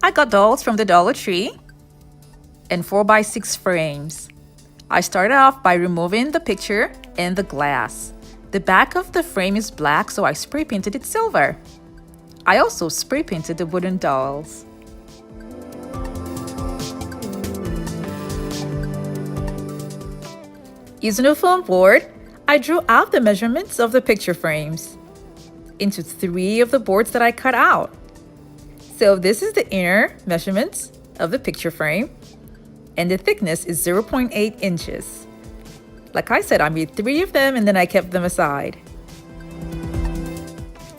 I got dowels from the Dollar Tree and 4x6 frames. I started off by removing the picture and the glass. The back of the frame is black, so I spray painted it silver. I also spray painted the wooden dowels. Using a foam board, I drew out the measurements of the picture frames into 3 of the boards that I cut out. So this is the inner measurements of the picture frame, and the thickness is 0.8 inches. Like I said, I made 3 of them and then I kept them aside.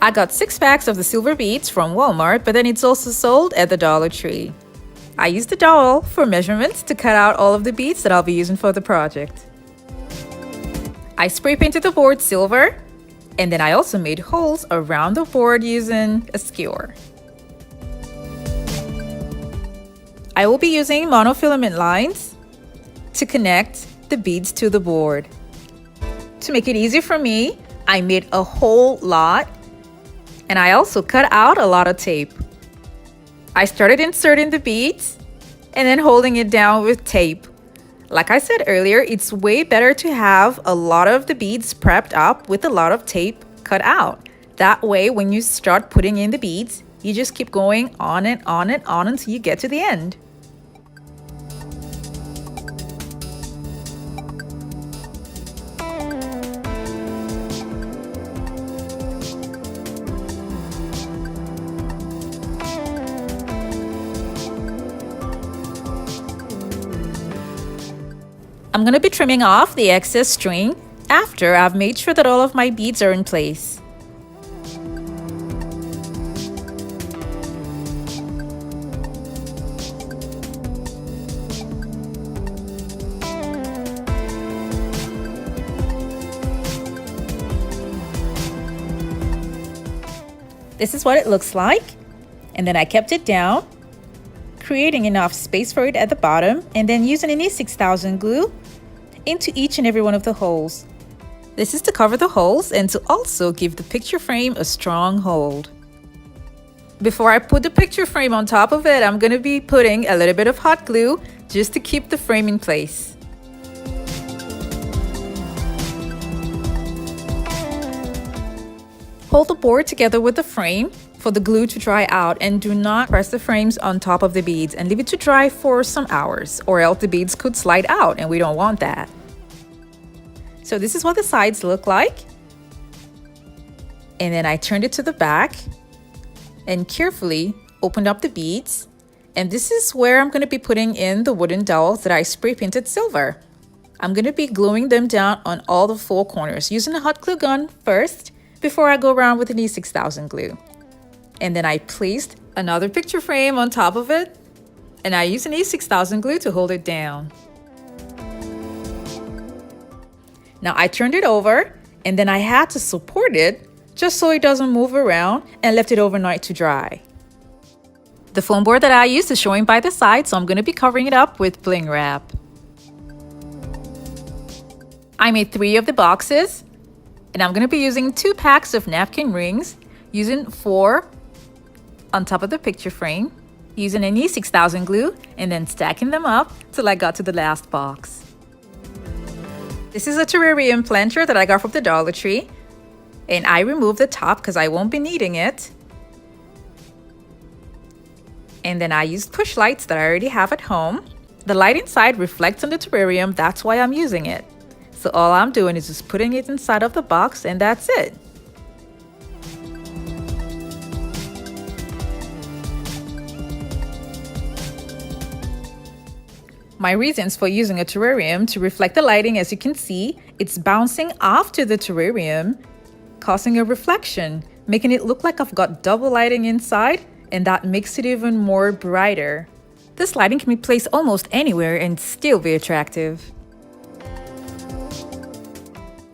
I got 6 packs of the silver beads from Walmart, but then it's also sold at the Dollar Tree. I used the dowel for measurements to cut out all of the beads that I'll be using for the project. I spray painted the board silver, and then I also made holes around the board using a skewer. I will be using monofilament lines to connect the beads to the board. To make it easy for me, I made a whole lot, and I also cut out a lot of tape. I started inserting the beads and then holding it down with tape. Like I said earlier, it's way better to have a lot of the beads prepped up with a lot of tape cut out. That way, when you start putting in the beads, you just keep going on and on and on until you get to the end. I'm going to be trimming off the excess string after I've made sure that all of my beads are in place. This is what it looks like, and then I kept it down, creating enough space for it at the bottom, and then using an E6000 glue into each and every one of the holes. This is to cover the holes and to also give the picture frame a strong hold. Before I put the picture frame on top of it, I'm going to be putting a little bit of hot glue just to keep the frame in place. Hold the board together with the frame for the glue to dry out, and do not press the frames on top of the beads and leave it to dry for some hours, or else the beads could slide out and we don't want that. So this is what the sides look like. And then I turned it to the back and carefully opened up the beads. And this is where I'm going to be putting in the wooden dowels that I spray painted silver. I'm going to be gluing them down on all the 4 corners using a hot glue gun first before I go around with an E6000 glue. And then I placed another picture frame on top of it, and I used an E6000 glue to hold it down. Now I turned it over, and then I had to support it just so it doesn't move around, and left it overnight to dry. The foam board that I used is showing by the side, so I'm going to be covering it up with bling wrap. I made 3 of the boxes, and I'm going to be using 2 packs of napkin rings, using 4 on top of the picture frame, using an E6000 glue, and then stacking them up till I got to the last box. This is a terrarium planter that I got from the Dollar Tree, and I removed the top because I won't be needing it. And then I used push lights that I already have at home. The light inside reflects on the terrarium, that's why I'm using it. So all I'm doing is just putting it inside of the box, and that's it. My reasons for using a terrarium to reflect the lighting, as you can see, it's bouncing off to the terrarium, causing a reflection, making it look like I've got double lighting inside, and that makes it even more brighter. This lighting can be placed almost anywhere and still be attractive.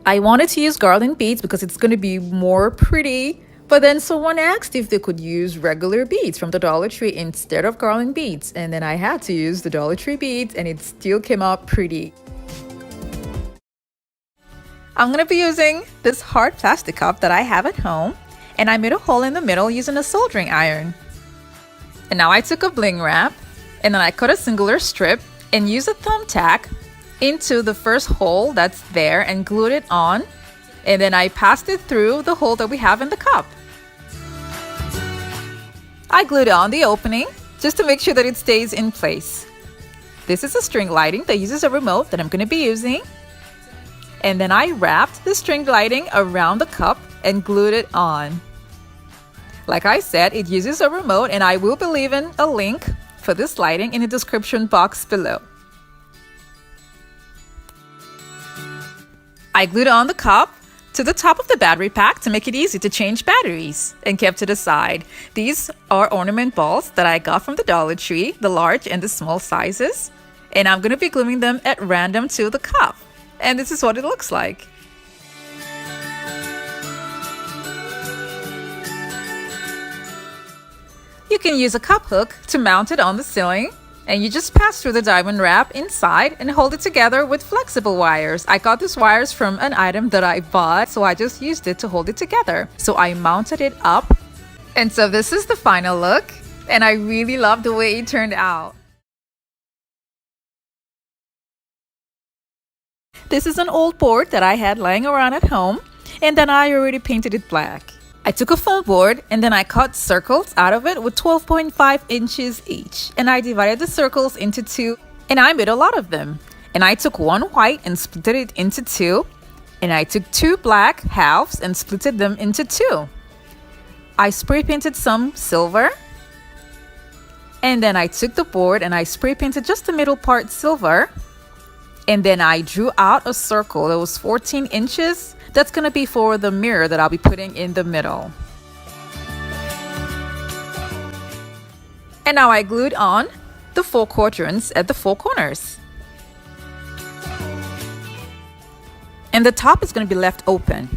I wanted to use garland beads because it's going to be more pretty, but then someone asked if they could use regular beads from the Dollar Tree instead of garland beads, and then I had to use the Dollar Tree beads, and it still came out pretty. I'm going to be using this hard plastic cup that I have at home, and I made a hole in the middle using a soldering iron. And now I took a bling wrap and then I cut a singular strip and used a thumbtack into the first hole that's there and glued it on. And then I passed it through the hole that we have in the cup. I glued on the opening just to make sure that it stays in place. This is a string lighting that uses a remote that I'm going to be using. And then I wrapped the string lighting around the cup and glued it on. Like I said, it uses a remote, and I will be leaving a link for this lighting in the description box below. I glued on the cup to the top of the battery pack to make it easy to change batteries and kept it aside. These are ornament balls that I got from the Dollar Tree, the large and the small sizes. And I'm going to be gluing them at random to the cup. And this is what it looks like. You can use a cup hook to mount it on the ceiling, and you just pass through the diamond wrap inside and hold it together with flexible wires. I got these wires from an item that I bought, so I just used it to hold it together. So I mounted it up, and so this is the final look, and I really love the way it turned out. This is an old board that I had lying around at home, and then I already painted it black. I took a foam board and then I cut circles out of it with 12.5 inches each. And I divided the circles into two, and I made a lot of them. And I took one white and split it into two. And I took two black halves and split them into two. I spray painted some silver. And then I took the board and I spray painted just the middle part silver. And then I drew out a circle that was 14 inches. That's going to be for the mirror that I'll be putting in the middle. And now I glued on the 4 quadrants at the 4 corners. And the top is going to be left open.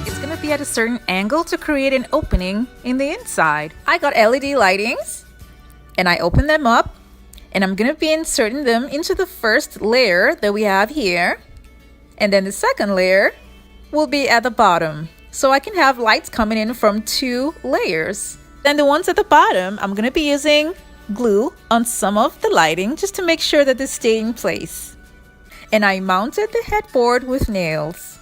It's going to be at a certain angle to create an opening in the inside. I got LED lightings and I opened them up, and I'm going to be inserting them into the first layer that we have here. And then the second layer will be at the bottom, so I can have lights coming in from 2 layers. Then the ones at the bottom, I'm going to be using glue on some of the lighting just to make sure that they stay in place. And I mounted the headboard with nails.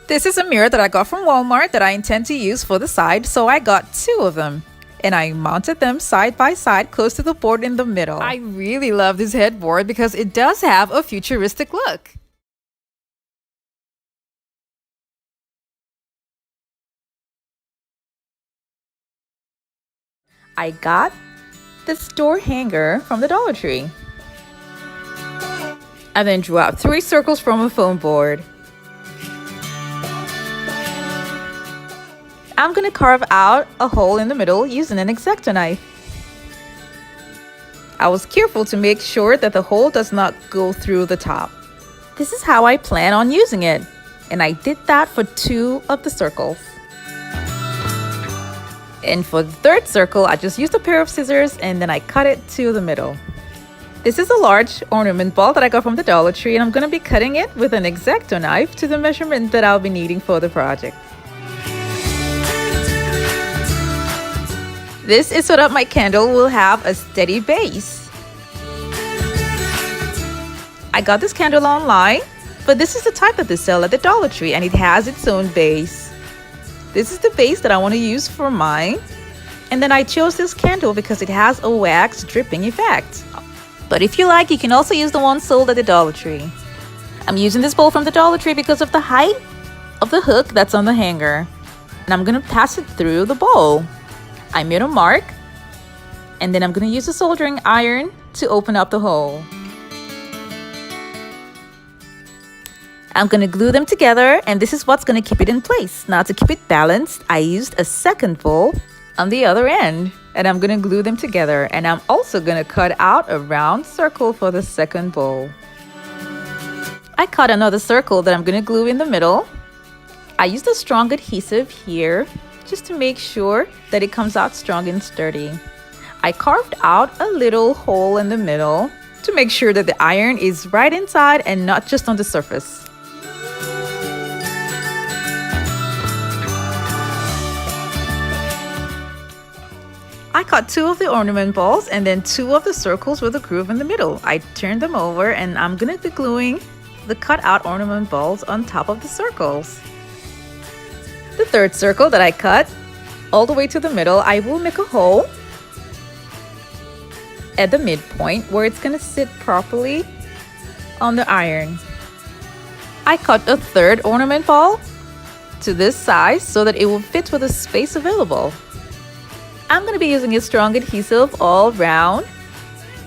This is a mirror that I got from Walmart that I intend to use for the side, so I got 2 of them. And I mounted them side by side close to the board in the middle. I really love this headboard because it does have a futuristic look. I got this door hanger from the Dollar Tree. I then drew out 3 circles from a foam board. I'm going to carve out a hole in the middle using an X-Acto knife. I was careful to make sure that the hole does not go through the top. This is how I plan on using it, and I did that for 2 of the circles. And for the 3rd circle, I just used a pair of scissors and then I cut it to the middle. This is a large ornament ball that I got from the Dollar Tree, and I'm going to be cutting it with an X-Acto knife to the measurement that I'll be needing for the project. This is so that my candle will have a steady base. I got this candle online, but this is the type that they sell at the Dollar Tree, and it has its own base. This is the base that I want to use for mine. And then I chose this candle because it has a wax dripping effect. But if you like, you can also use the one sold at the Dollar Tree. I'm using this bowl from the Dollar Tree because of the height of the hook that's on the hanger. And I'm going to pass it through the bowl. I made a mark. And then I'm going to use a soldering iron to open up the hole. I'm going to glue them together, and this is what's going to keep it in place. Now, to keep it balanced, I used a second bowl on the other end, and I'm going to glue them together. And I'm also going to cut out a round circle for the second bowl. I cut another circle that I'm going to glue in the middle. I used a strong adhesive here just to make sure that it comes out strong and sturdy. I carved out a little hole in the middle to make sure that the iron is right inside and not just on the surface. I cut 2 of the ornament balls and then 2 of the circles with a groove in the middle. I turned them over and I'm gonna be gluing the cut out ornament balls on top of the circles. The third circle that I cut all the way to the middle, I will make a hole at the midpoint where it's gonna sit properly on the iron. I cut a third ornament ball to this size so that it will fit with the space available. I'm going to be using a strong adhesive all around,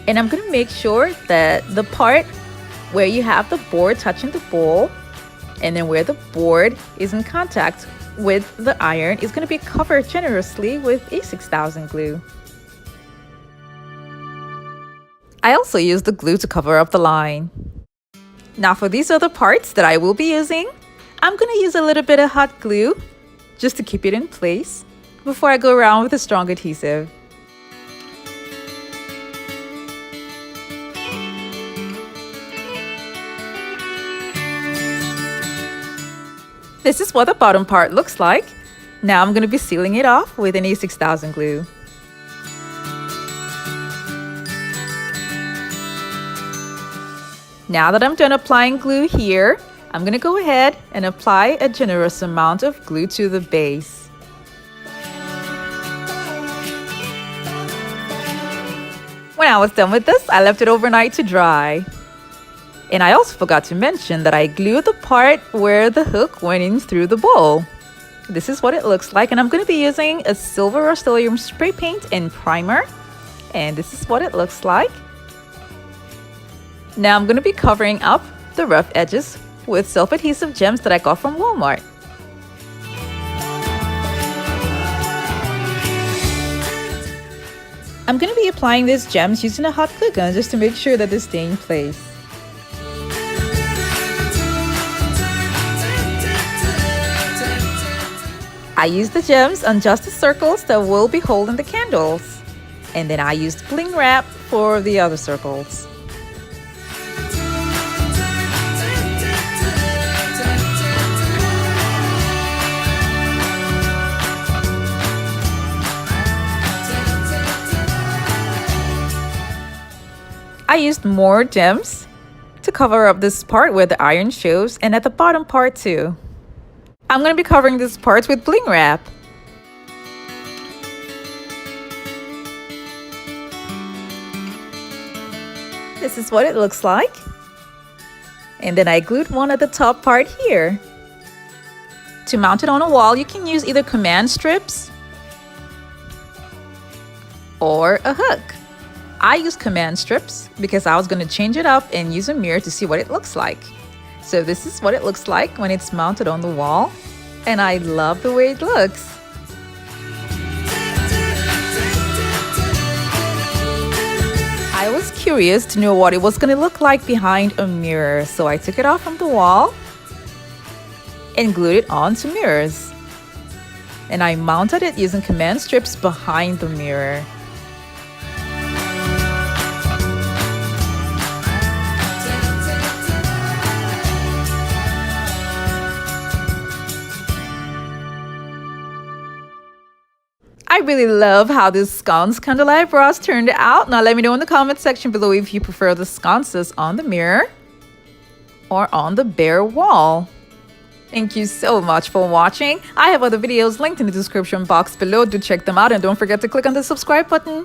and I'm going to make sure that the part where you have the board touching the bowl and then where the board is in contact with the iron is going to be covered generously with a 6000 glue. I also used the glue to cover up the line. Now for these other parts that I will be using, I'm going to use a little bit of hot glue just to keep it in place before I go around with a strong adhesive. This is what the bottom part looks like. Now I'm going to be sealing it off with an A6000 glue. Now that I'm done applying glue here, I'm going to go ahead and apply a generous amount of glue to the base. When I was done with this, I left it overnight to dry. And I also forgot to mention that I glued the part where the hook went in through the bowl. This is what it looks like, and I'm going to be using a silver Rust-Oleum spray paint and primer. And this is what it looks like. Now I'm going to be covering up the rough edges with self-adhesive gems that I got from Walmart. I'm going to be applying these gems using a hot glue gun just to make sure that they stay in place. I used the gems on just the circles that will be holding the candles, and then I used bling wrap for the other circles. I used more gems to cover up this part where the iron shows, and at the bottom part too. I'm going to be covering this part with bling wrap. This is what it looks like. And then I glued one at the top part here. To mount it on a wall, you can use either command strips or a hook. I use command strips because I was going to change it up and use a mirror to see what it looks like. So this is what it looks like when it's mounted on the wall, and I love the way it looks. I was curious to know what it was going to look like behind a mirror, so I took it off from the wall and glued it onto mirrors. And I mounted it using command strips behind the mirror. I really love how this sconce candelabras turned out. Now let me know in the comment section below if you prefer the sconces on the mirror or on the bare wall. Thank you so much for watching. I have other videos linked in the description box below. Do check them out and don't forget to click on the subscribe button.